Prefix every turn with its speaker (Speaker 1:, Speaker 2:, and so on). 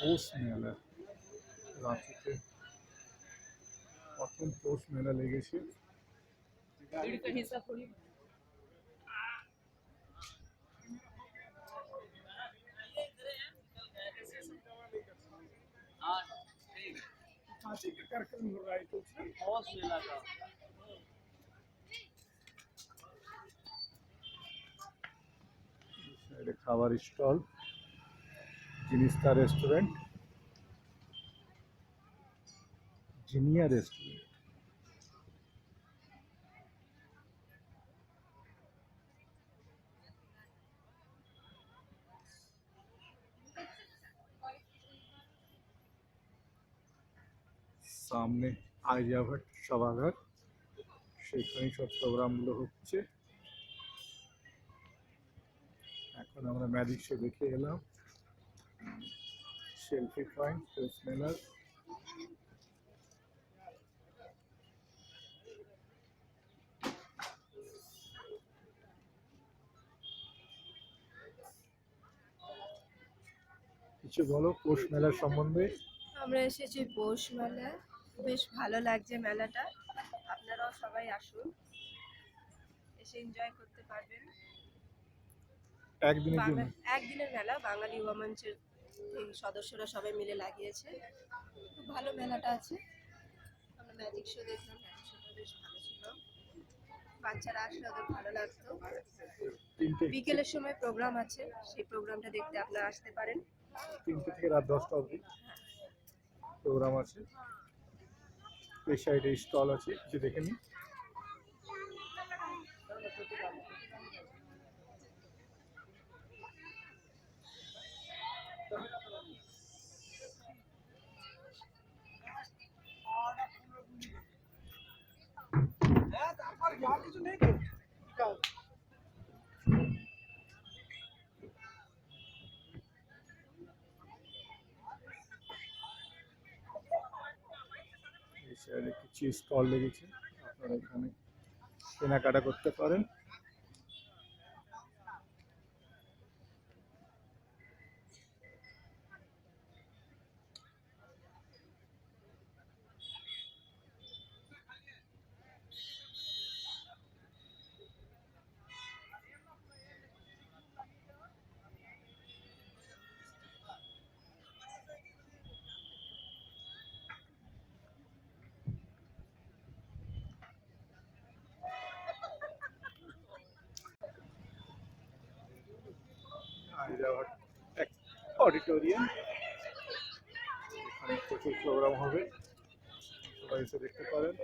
Speaker 1: পৌষ মেলা রাঁচিতে প্রথম পৌষ মেলা লেগেছে। খাবার স্টল, জিনিস্তা রেস্টুরেন্ট, জিনিয়া রেস্টুরেন্ট। সামনে আর্যাভট সভাগার, সেখানেই সব প্রোগ্রামগুলো হচ্ছে। এখন আমরা ম্যাজিক শো দেখে এলাম। সেলফি পয়েন্ট পৌষ মেলার। কিছু বলো পৌষ মেলার সম্বন্ধে।
Speaker 2: আমরা এসেছি পৌষ মেলায়, বেশ ভালো লাগছে মেলাটা। আপনারাও সবাই আসুন, এসে এনজয় করতে পারবেন।
Speaker 1: একদিনের জন্য?
Speaker 2: একদিনের মেলা, বাঙালি যুবা মঞ্চের সদস্যরা সবাই মিলে লাগিয়েছে। খুব ভালো মেলাটা আছে। আমরা ম্যাজিক শো দেখলাম, ম্যাজিক শোটা বেশ ভালো ছিল। বাচ্চারা আসলে ওদের ভালো লাগতো। বিকেলের সময় প্রোগ্রাম আছে, সেই প্রোগ্রামটা দেখতে আপনারা আসতে পারেন।
Speaker 1: 3টে থেকে রাত 10টা অবধি প্রোগ্রাম আছে। এই সাইডে স্টল আছে, কিছু দেখে নিই। এই সাইডে কিছু স্টল লেগেছে, আপনারা এখানে কেনাকাটা করতে পারেন। অডিটোরিয়াম, এখানে প্রচুর প্রোগ্রাম হবে, সবাই এসে দেখতে পারেন।